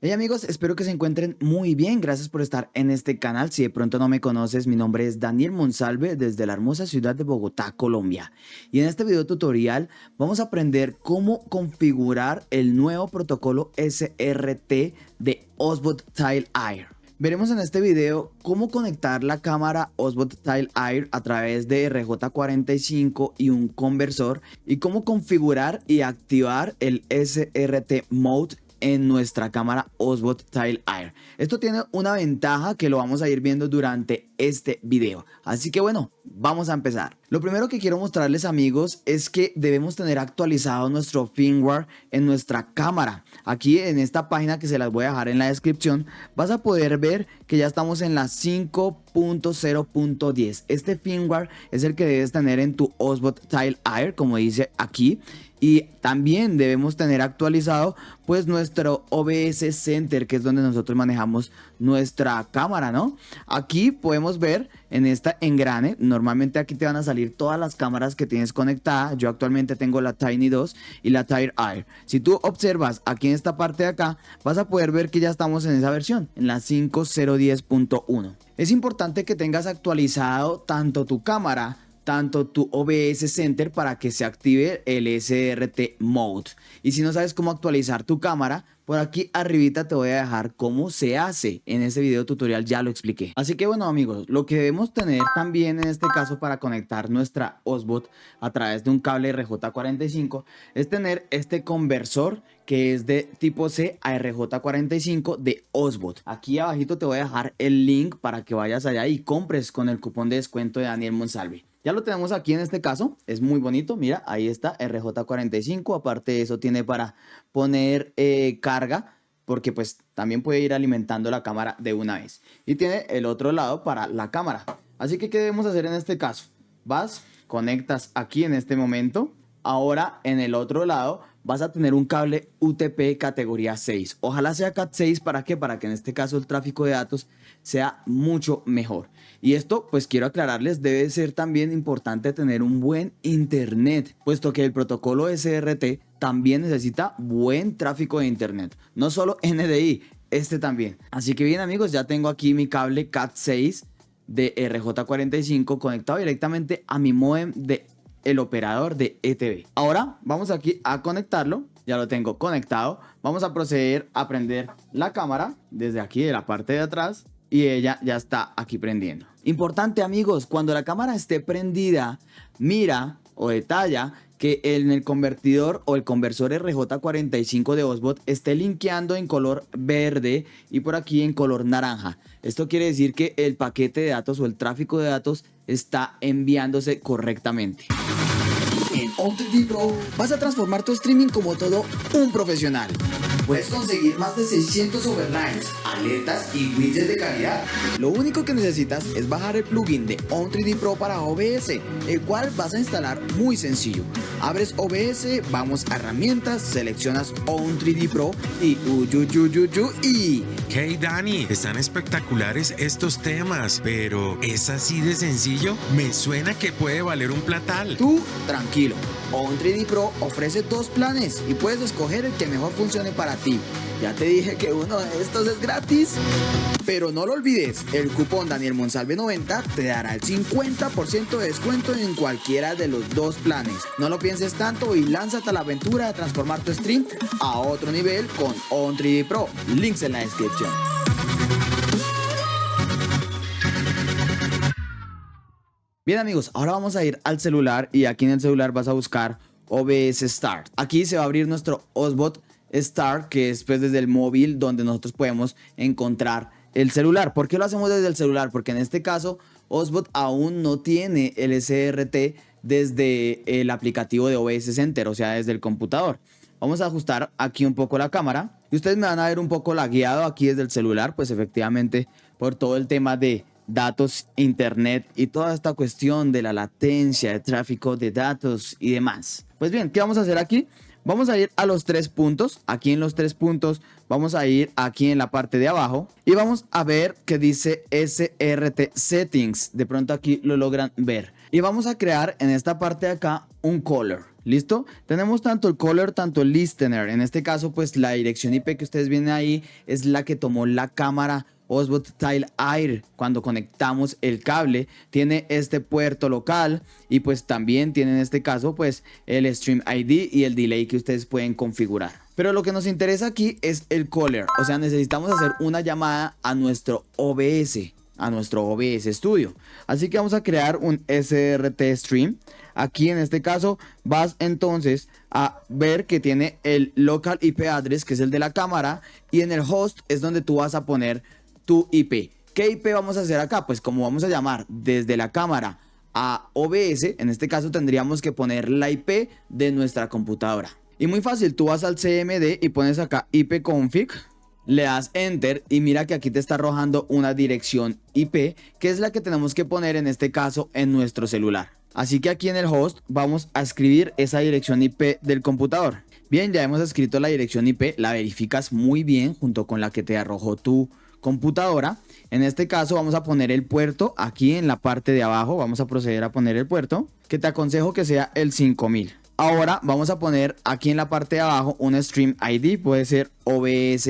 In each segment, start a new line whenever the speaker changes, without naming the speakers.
Hey amigos, espero que se encuentren muy bien, gracias por estar en este canal. Si de pronto no me conoces, mi nombre es Daniel Monsalve desde la hermosa ciudad de Bogotá, Colombia. Y en este video tutorial vamos a aprender cómo configurar el nuevo protocolo SRT de Osbot Tile Air. Veremos en este video cómo conectar la cámara Osbot Tile Air a través de RJ45 y un conversor y cómo configurar y activar el SRT Mode en nuestra cámara Osbot Tile Air. Esto tiene una ventaja que lo vamos a ir viendo durante este video. Así que bueno, vamos a empezar. Lo primero que quiero mostrarles, amigos, es que debemos tener actualizado nuestro firmware en nuestra cámara. Aquí en esta página que se las voy a dejar en la descripción, vas a poder ver que ya estamos en la 5.0.10. Este firmware es el que debes tener en tu Osbot Tile Air, como dice aquí. Y también debemos tener actualizado pues nuestro OBS Center, que es donde nosotros manejamos nuestra cámara, ¿no? Aquí podemos ver en esta engrane, normalmente aquí te van a salir todas las cámaras que tienes conectadas. Yo actualmente tengo la Tiny 2 y la Tile Air. Si tú observas aquí en esta parte de acá, vas a poder ver que ya estamos en esa versión, en la 5.0.10.1. Es importante que tengas actualizado tanto tu cámara, tanto tu OBS Center para que se active el SRT Mode. Y si no sabes cómo actualizar tu cámara, por aquí arribita te voy a dejar cómo se hace. En ese video tutorial ya lo expliqué. Así que bueno, amigos, lo que debemos tener también en este caso para conectar nuestra Osbot a través de un cable RJ45 es tener este conversor que es de tipo C a RJ45 de Osbot. Aquí abajito te voy a dejar el link para que vayas allá y compres con el cupón de descuento de Daniel Monsalve. Ya lo tenemos aquí en este caso, es muy bonito, mira, ahí está RJ45, aparte de eso tiene para poner carga, porque pues también puede ir alimentando la cámara de una vez. Y tiene el otro lado para la cámara. Así que, ¿qué debemos hacer en este caso? Vas, conectas aquí en este momento. Ahora en el otro lado vas a tener un cable UTP categoría 6. Ojalá sea Cat 6, ¿para qué? Para que en este caso el tráfico de datos sea mucho mejor. Y esto, pues quiero aclararles, debe ser también importante tener un buen internet, puesto que el protocolo SRT también necesita buen tráfico de internet. No solo NDI, este también. Así que bien, amigos, ya tengo aquí mi cable Cat 6 de RJ45 conectado directamente a mi modem de el operador de ETB. Ahora vamos aquí a conectarlo. Ya lo tengo conectado. Vamos a proceder a prender la cámara desde aquí de la parte de atrás y ella ya está aquí prendiendo. Importante, amigos, cuando la cámara esté prendida, mira o detalla que en el convertidor o el conversor RJ45 de Osbot esté linkeando en color verde y por aquí en color naranja. Esto quiere decir que el paquete de datos o el tráfico de datos está enviándose correctamente. En On3D Pro vas a transformar tu streaming como todo un profesional. Puedes conseguir más de 600 overlays, alertas y widgets de calidad. Lo único que necesitas es bajar el plugin de On3D Pro para OBS, el cual vas a instalar muy sencillo. Abres OBS, vamos a herramientas, seleccionas On3D Pro y
Hey Dani, están espectaculares estos temas, pero ¿es así de sencillo? Me suena que puede valer un platal.
Tú, tranquilo. On3D Pro ofrece dos planes y puedes escoger el que mejor funcione para ti. Ya te dije que uno de estos es gratis. Pero no lo olvides, el cupón Daniel Monsalve 90 te dará el 50% de descuento en cualquiera de los dos planes. No lo pienses tanto y lánzate a la aventura de transformar tu stream a otro nivel con On3D Pro. Links en la descripción. Bien, amigos, ahora vamos a ir al celular y aquí en el celular vas a buscar OBS Start. Aquí se va a abrir nuestro Osbot Start, que es pues desde el móvil donde nosotros podemos encontrar el celular. ¿Por qué lo hacemos desde el celular? Porque en este caso Osbot aún no tiene el SRT desde el aplicativo de OBS Center, o sea, desde el computador. Vamos a ajustar aquí un poco la cámara y ustedes me van a ver un poco lagueado aquí desde el celular, pues efectivamente por todo el tema de datos, internet y toda esta cuestión de la latencia, de tráfico de datos y demás. Pues bien, ¿qué vamos a hacer aquí? Vamos a ir a los tres puntos. Aquí en los tres puntos vamos a ir aquí en la parte de abajo y vamos a ver que dice SRT Settings. De pronto aquí lo logran ver. Y vamos a crear en esta parte de acá un color. ¿Listo? Tenemos tanto el caller, tanto el listener. En este caso, pues la dirección IP que ustedes ven ahí es la que tomó la cámara Osbot Tile Air cuando conectamos el cable. Tiene este puerto local y pues también tiene en este caso pues el Stream ID y el delay que ustedes pueden configurar. Pero lo que nos interesa aquí es el caller, o sea, necesitamos hacer una llamada a nuestro OBS. A nuestro OBS Studio. Así que vamos a crear un SRT Stream. Aquí en este caso vas entonces a ver que tiene el local IP address, que es el de la cámara, y en el host es donde tú vas a poner tu IP. ¿Qué IP vamos a hacer acá? Pues como vamos a llamar desde la cámara a OBS, en este caso tendríamos que poner la IP de nuestra computadora. Y muy fácil, tú vas al CMD y pones acá ipconfig. Le das enter y mira que aquí te está arrojando una dirección IP que es la que tenemos que poner en este caso en nuestro celular. Así que aquí en el host vamos a escribir esa dirección IP del computador. Bien, ya hemos escrito la dirección IP, la verificas muy bien junto con la que te arrojó tu computadora. En este caso vamos a poner el puerto aquí en la parte de abajo, vamos a proceder a poner el puerto que te aconsejo que sea el 5000. Ahora vamos a poner aquí en la parte de abajo un Stream ID, puede ser OBS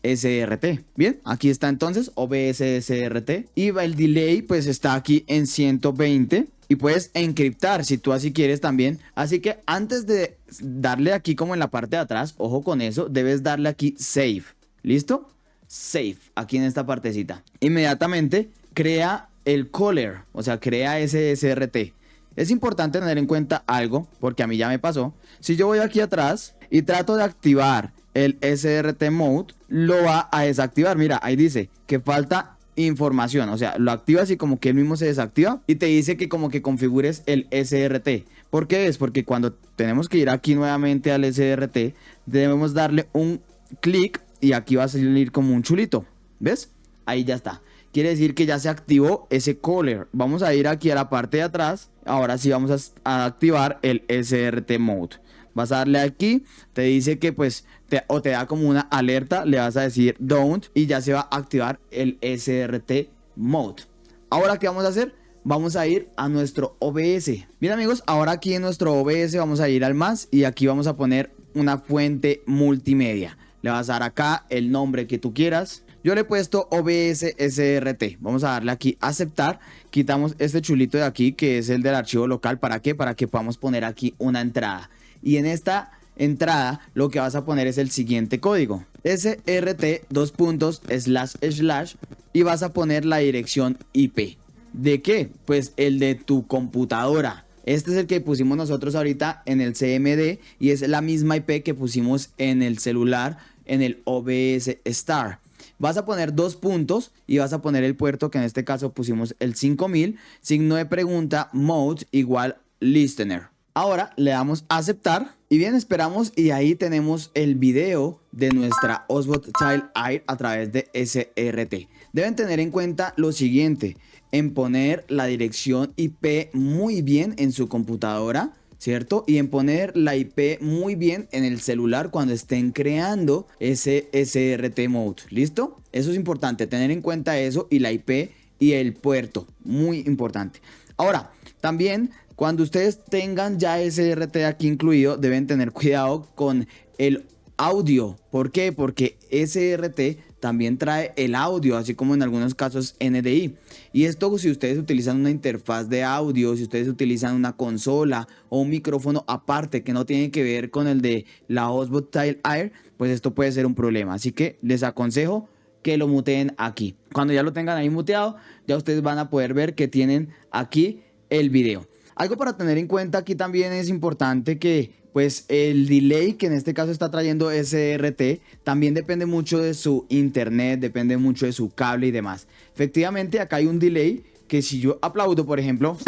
SRT. Bien, aquí está entonces OBS SRT y el delay pues está aquí en 120 y puedes encriptar si tú así quieres también. Así que antes de darle aquí como en la parte de atrás, ojo con eso, debes darle aquí save. ¿Listo? Save aquí en esta partecita. Inmediatamente crea el caller, o sea, crea ese SRT. Es importante tener en cuenta algo porque a mí ya me pasó. Si yo voy aquí atrás y trato de activar el SRT mode, lo va a desactivar. Mira, ahí dice que falta información, o sea, lo activas y como que él mismo se desactiva y te dice que como que configures el SRT. ¿Por qué es? Porque cuando tenemos que ir aquí nuevamente al SRT, debemos darle un clic y aquí va a salir como un chulito. ¿Ves? Ahí ya está. Quiere decir que ya se activó ese caller. Vamos a ir aquí a la parte de atrás. Ahora sí vamos a activar el SRT mode. Vas a darle aquí, te dice que pues te da como una alerta, le vas a decir don't y ya se va a activar el SRT mode. Ahora ¿qué vamos a hacer? Vamos a ir a nuestro OBS. Bien amigos, ahora aquí en nuestro OBS vamos a ir al más y aquí vamos a poner una fuente multimedia. Le vas a dar acá el nombre que tú quieras. Yo le he puesto OBS SRT. Vamos a darle aquí aceptar. Quitamos este chulito de aquí que es el del archivo local. ¿Para qué? Para que podamos poner aquí una entrada. Y en esta entrada lo que vas a poner es el siguiente código. SRT // y vas a poner la dirección IP. ¿De qué? Pues el de tu computadora. Este es el que pusimos nosotros ahorita en el CMD y es la misma IP que pusimos en el celular en el OBS Star. Vas a poner 2 puntos y vas a poner el puerto que en este caso pusimos el 5000, signo de pregunta, mode igual listener. Ahora le damos a aceptar y bien, esperamos y ahí tenemos el video de nuestra Osbot Tile Air a través de SRT. Deben tener en cuenta lo siguiente, en poner la dirección IP muy bien en su computadora, ¿cierto? Y en poner la IP muy bien en el celular cuando estén creando ese SRT mode, ¿listo? Eso es importante, tener en cuenta eso y la IP y el puerto, muy importante. Ahora, también cuando ustedes tengan ya SRT aquí incluido, deben tener cuidado con el audio. ¿Por qué? Porque SRT también trae el audio, así como en algunos casos NDI. Y esto si ustedes utilizan una interfaz de audio, si ustedes utilizan una consola o un micrófono aparte que no tiene que ver con el de la Osbot Tile Air, pues esto puede ser un problema. Así que les aconsejo que lo muteen aquí. Cuando ya lo tengan ahí muteado, ya ustedes van a poder ver que tienen aquí el video. Algo para tener en cuenta aquí también es importante que pues el delay que en este caso está trayendo SRT también depende mucho de su internet, depende mucho de su cable y demás. Efectivamente acá hay un delay que si yo aplaudo por ejemplo,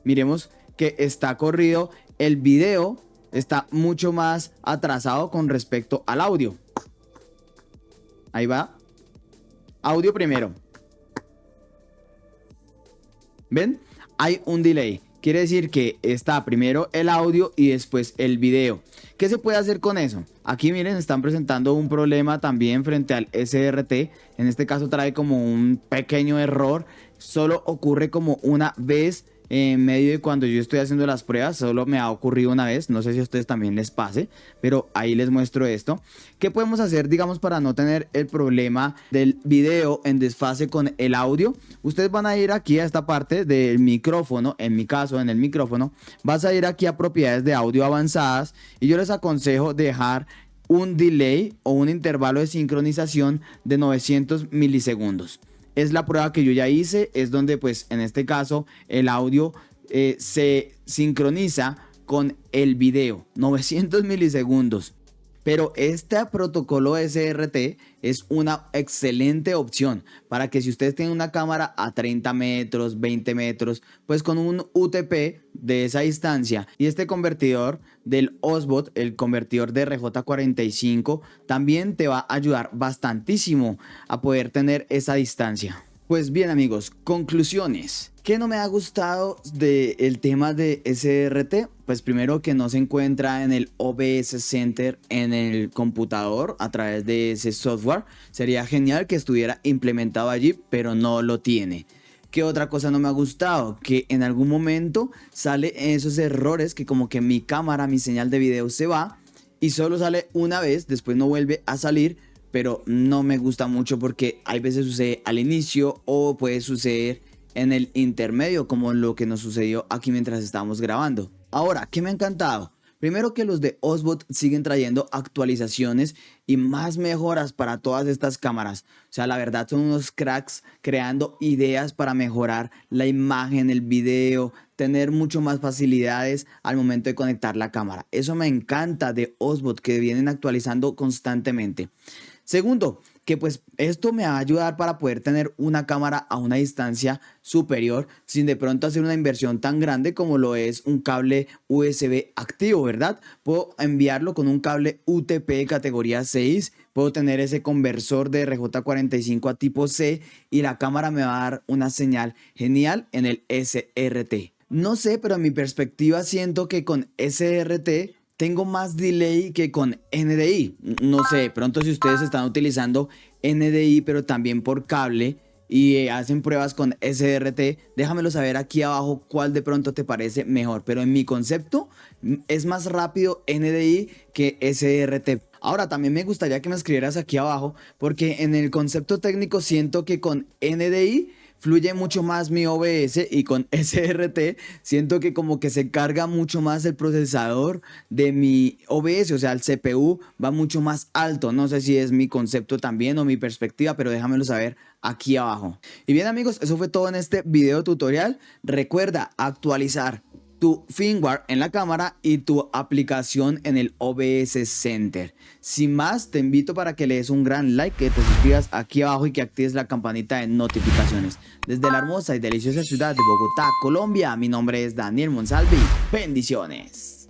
miremos que está corrido, el video está mucho más atrasado con respecto al audio. Ahí va, audio primero. ¿Ven? Hay un delay. Quiere decir que está primero el audio y después el video. ¿Qué se puede hacer con eso? Aquí miren, están presentando un problema también frente al SRT. En este caso trae como un pequeño error. Solo ocurre como una vez en medio de cuando yo estoy haciendo las pruebas. Solo me ha ocurrido una vez, no sé si a ustedes también les pase, pero ahí les muestro esto. ¿Qué podemos hacer, digamos, para no tener el problema del video en desfase con el audio? Ustedes van a ir aquí a esta parte del micrófono, en mi caso en el micrófono, vas a ir aquí a propiedades de audio avanzadas y yo les aconsejo dejar un delay o un intervalo de sincronización de 900 milisegundos. Es la prueba que yo ya hice, es donde pues en este caso el audio se sincroniza con el video, 900 milisegundos. Pero este protocolo SRT es una excelente opción para que si ustedes tienen una cámara a 30 metros, 20 metros, pues con un UTP de esa distancia y este convertidor del Osbot, el convertidor de RJ45, también te va a ayudar bastantísimo a poder tener esa distancia. Pues bien amigos, conclusiones. ¿Qué no me ha gustado del tema de SRT? Pues primero que no se encuentra en el OBS Center en el computador a través de ese software. Sería genial que estuviera implementado allí, pero no lo tiene. ¿Qué otra cosa no me ha gustado? Que en algún momento sale esos errores que como que mi cámara, mi señal de video se va y solo sale una vez, después no vuelve a salir. Pero no me gusta mucho porque hay veces sucede al inicio o puede suceder en el intermedio, como lo que nos sucedió aquí mientras estábamos grabando. Ahora, ¿qué me ha encantado? Primero que los de Osbot siguen trayendo actualizaciones y más mejoras para todas estas cámaras. O sea, la verdad son unos cracks creando ideas para mejorar la imagen, el video, tener mucho más facilidades al momento de conectar la cámara. Eso me encanta de Osbot, que vienen actualizando constantemente. Segundo, que pues esto me va a ayudar para poder tener una cámara a una distancia superior sin de pronto hacer una inversión tan grande como lo es un cable USB activo, ¿verdad? Puedo enviarlo con un cable UTP categoría 6, puedo tener ese conversor de RJ45 a tipo C y la cámara me va a dar una señal genial en el SRT. No sé, pero en mi perspectiva siento que con SRT tengo más delay que con NDI. No sé, pronto si ustedes están utilizando NDI pero también por cable y hacen pruebas con SRT, déjamelo saber aquí abajo cuál de pronto te parece mejor. Pero en mi concepto es más rápido NDI que SRT. Ahora también me gustaría que me escribieras aquí abajo porque en el concepto técnico siento que con NDI fluye mucho más mi OBS y con SRT siento que como que se carga mucho más el procesador de mi OBS, o sea el CPU va mucho más alto. No sé si es mi concepto también o mi perspectiva, pero déjamelo saber aquí abajo. Y bien amigos, eso fue todo en este video tutorial. Recuerda actualizar tu firmware en la cámara y tu aplicación en el OBS Center. Sin más, te invito para que le des un gran like, que te suscribas aquí abajo y que actives la campanita de notificaciones. Desde la hermosa y deliciosa ciudad de Bogotá, Colombia, mi nombre es Daniel Monsalve. Bendiciones.